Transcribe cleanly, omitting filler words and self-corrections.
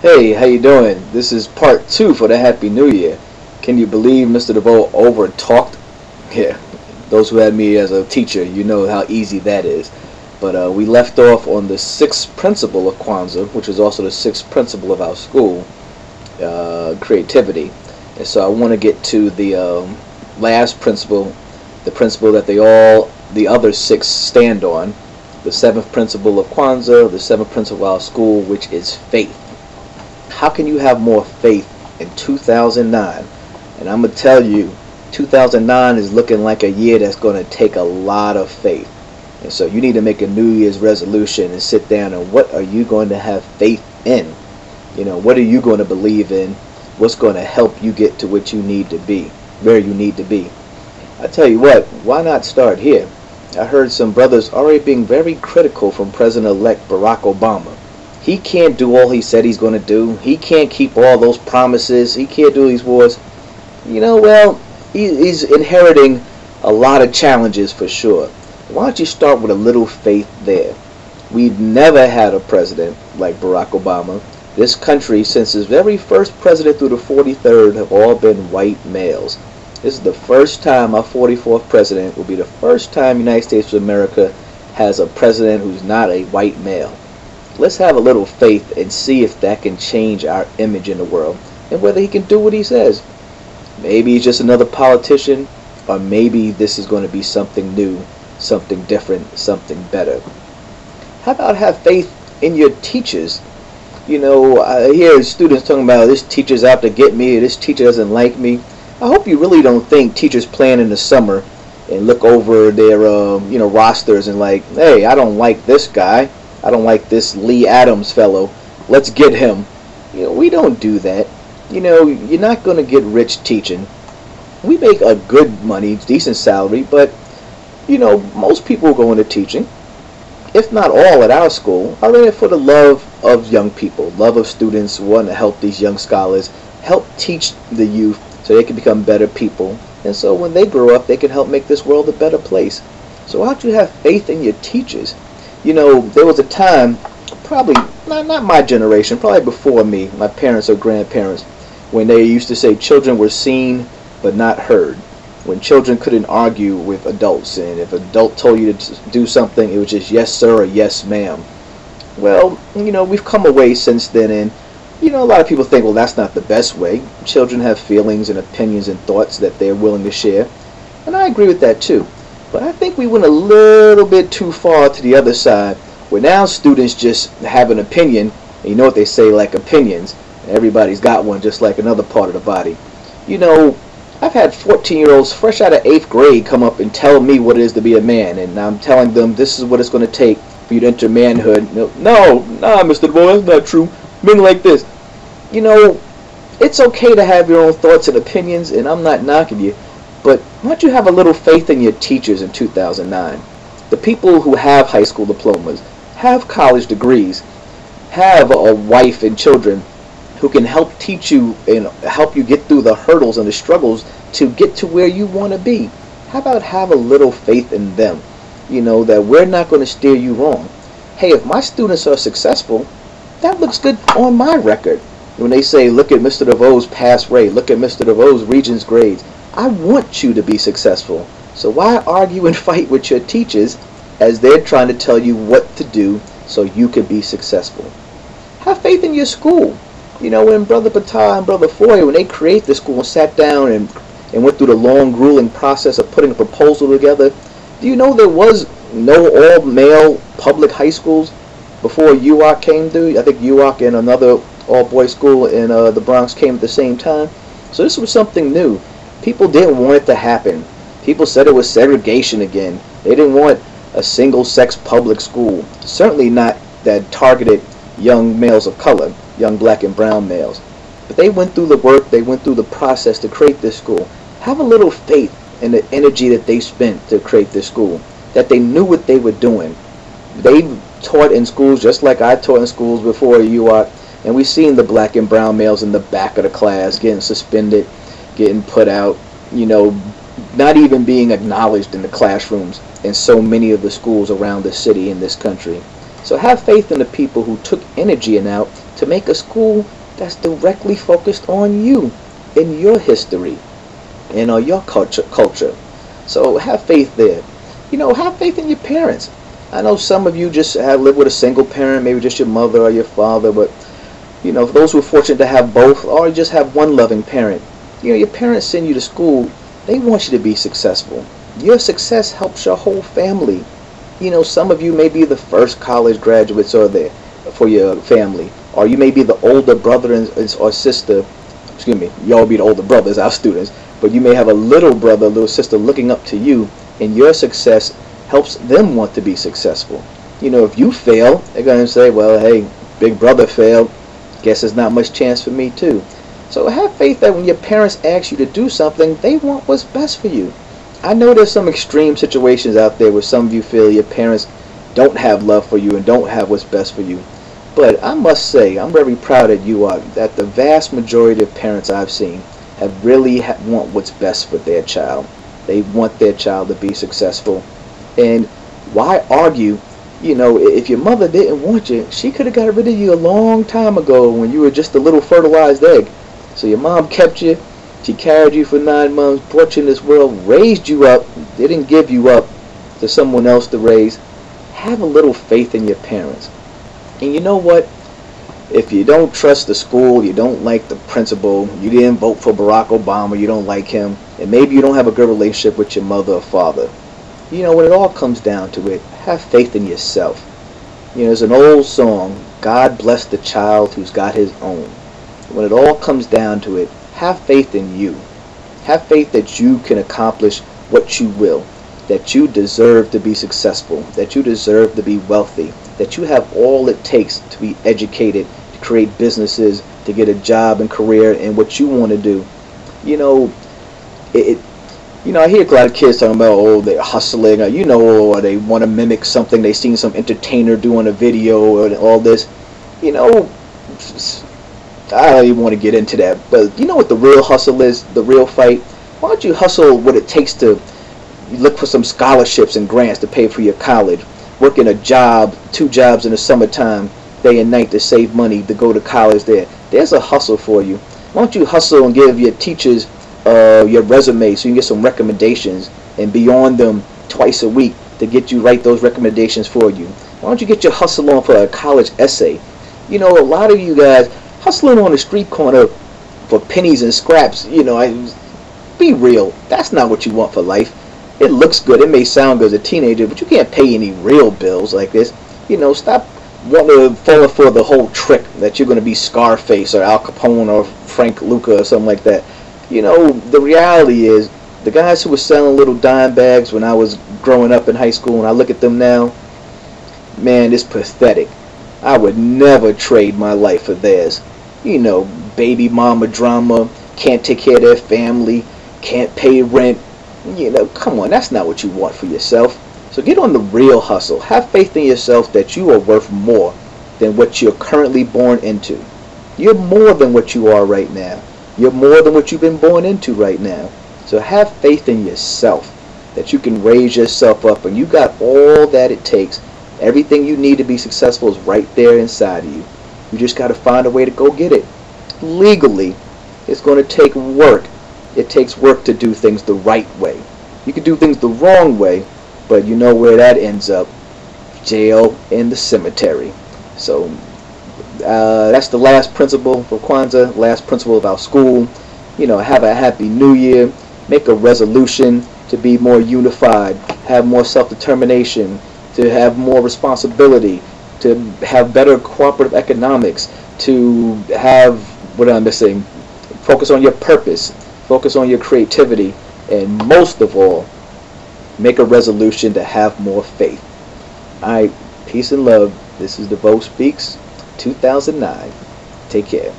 Hey, how you doing? This is part 2 for the Happy New Year. Can you believe Mr. DeVoe over talked? Yeah, those who had me as a teacher, you know how easy that is. But we left off on the sixth principle of Kwanzaa, which is also the sixth principle of our school, creativity. And so I want to get to the last principle, the principle that the other six stand on, the seventh principle of Kwanzaa, the seventh principle of our school, which is faith. How can you have more faith in 2009? And I'm going to tell you, 2009 is looking like a year that's going to take a lot of faith. And so you need to make a New Year's resolution and sit down and what are you going to have faith in? You know, what are you going to believe in? What's going to help you get to what you need to be, where you need to be? I tell you what, why not start here? I heard some brothers already being very critical from President-elect Barack Obama. He can't do all he said he's going to do. He can't keep all those promises. He can't do these wars. You know, well, he's inheriting a lot of challenges for sure. Why don't you start with a little faith there? We've never had a president like Barack Obama. This country, since his very first president through the 43rd, have all been white males. This is the first time our 44th president will be the first time the United States of America has a president who's not a white male. Let's have a little faith and see if that can change our image in the world and whether he can do what he says. Maybe he's just another politician, or maybe this is going to be something new, something different, something better. How about have faith in your teachers? You know, I hear students talking about this teacher's out to get me, or this teacher doesn't like me. I hope you really don't think teachers plan in the summer and look over their rosters and like, hey, I don't like this guy. I don't like this Lee Adams fellow. Let's get him. You know, we don't do that. You know, you're not going to get rich teaching. We make a good money, decent salary, but, you know, most people go into teaching, if not all at our school, are in it for the love of young people, love of students, wanting to help these young scholars, help teach the youth so they can become better people. And so when they grow up, they can help make this world a better place. So why don't you have faith in your teachers? You know, there was a time, probably not my generation, probably before me, my parents or grandparents, when they used to say children were seen but not heard. When children couldn't argue with adults, and if an adult told you to do something, it was just yes sir or yes ma'am. Well, you know, we've come away since then, and you know, a lot of people think, well, that's not the best way. Children have feelings and opinions and thoughts that they're willing to share, and I agree with that too. But I think we went a little bit too far to the other side, where now students just have an opinion, and you know what they say, like opinions, and everybody's got one just like another part of the body. You know, I've had 14-year-olds fresh out of 8th grade come up and tell me what it is to be a man, and I'm telling them this is what it's going to take for you to enter manhood. No, Mr. DeVoe, that's not true. Men like this. You know, it's okay to have your own thoughts and opinions, and I'm not knocking you. But why don't you have a little faith in your teachers in 2009? The people who have high school diplomas, have college degrees, have a wife and children who can help teach you and help you get through the hurdles and the struggles to get to where you want to be. How about have a little faith in them? You know, that we're not going to steer you wrong. Hey, if my students are successful, that looks good on my record. When they say, look at Mr. DeVoe's pass rate, look at Mr. DeVoe's Regents grades, I want you to be successful. So why argue and fight with your teachers as they're trying to tell you what to do so you can be successful? Have faith in your school. You know, when Brother Patah and Brother Foy, when they created the school and sat down and went through the long, grueling process of putting a proposal together, do you know there was no all-male public high schools before UOC came through? I think UOC and another all-boys school in the Bronx came at the same time. So this was something new. People didn't want it to happen. People said it was segregation again. They didn't want a single-sex public school. Certainly not that targeted young males of color, young black and brown males. But they went through the work, they went through the process to create this school. Have a little faith in the energy that they spent to create this school, that they knew what they were doing. They taught in schools just like I taught in schools before UOC, and we've seen the black and brown males in the back of the class getting suspended, getting put out, you know, not even being acknowledged in the classrooms in so many of the schools around the city in this country. So have faith in the people who took energy and out to make a school that's directly focused on you, in your history, and your culture. So have faith there. Have faith in your parents. I know some of you just have lived with a single parent, maybe just your mother or your father, but for those who are fortunate to have both, or just have one loving parent, your parents send you to school. They want you to be successful. Your success helps your whole family. Some of you may be the first college graduates for your family, or you may be the older brother or sister. Excuse me, y'all be the older brothers, our students, but you may have a little brother, little sister looking up to you, and your success helps them want to be successful. If you fail, they're going to say, well, hey, big brother failed. Guess there's not much chance for me too. So have faith that when your parents ask you to do something, they want what's best for you. I know there's some extreme situations out there where some of you feel your parents don't have love for you and don't have what's best for you. But I must say, I'm very proud that that the vast majority of parents I've seen have really want what's best for their child. They want their child to be successful. And why argue? If your mother didn't want you, she could have got rid of you a long time ago when you were just a little fertilized egg. So your mom kept you, she carried you for 9 months, brought you in this world, raised you up, didn't give you up to someone else to raise. Have a little faith in your parents. And you know what? If you don't trust the school, you don't like the principal, you didn't vote for Barack Obama, you don't like him, and maybe you don't have a good relationship with your mother or father, when it all comes down to it, have faith in yourself. There's an old song, God bless the child who's got his own. When it all comes down to it, have faith in you. Have faith that you can accomplish what you will, that you deserve to be successful, that you deserve to be wealthy, that you have all it takes to be educated, to create businesses, to get a job and career in what you want to do. I hear a lot of kids talking about, they're hustling, or they want to mimic something they seen some entertainer do on a video, or all this. I don't even want to get into that, but you know what the real hustle is, the real fight? Why don't you hustle what it takes to look for some scholarships and grants to pay for your college, working a job, 2 jobs in the summertime, day and night to save money to go to college there. There's a hustle for you. Why don't you hustle and give your teachers your resume so you can get some recommendations and be on them twice a week to get you write those recommendations for you? Why don't you get your hustle on for a college essay? A lot of you guys hustling on the street corner for pennies and scraps, be real. That's not what you want for life. It looks good, it may sound good as a teenager, but you can't pay any real bills like this. Stop wanting to fall for the whole trick that you're going to be Scarface or Al Capone or Frank Lucca or something like that. The reality is, the guys who were selling little dime bags when I was growing up in high school, and I look at them now, man, it's pathetic. I would never trade my life for theirs. Baby mama drama, can't take care of their family, can't pay rent. Come on, that's not what you want for yourself. So get on the real hustle. Have faith in yourself that you are worth more than what you're currently born into. You're more than what you are right now. You're more than what you've been born into right now. So have faith in yourself that you can raise yourself up, and you got all that it takes. Everything you need to be successful is right there inside of you. You just got to find a way to go get it. Legally, it's going to take work. It takes work to do things the right way. You can do things the wrong way, but you know where that ends up. Jail and the cemetery. So that's the last principle for Kwanzaa, last principle of our school. Have a happy new year. Make a resolution to be more unified, have more self-determination, to have more responsibility, to have better cooperative economics, to have, what am I missing? Focus on your purpose, focus on your creativity, and most of all, make a resolution to have more faith. Alright, peace and love. This is DeVoe Speaks 2009. Take care.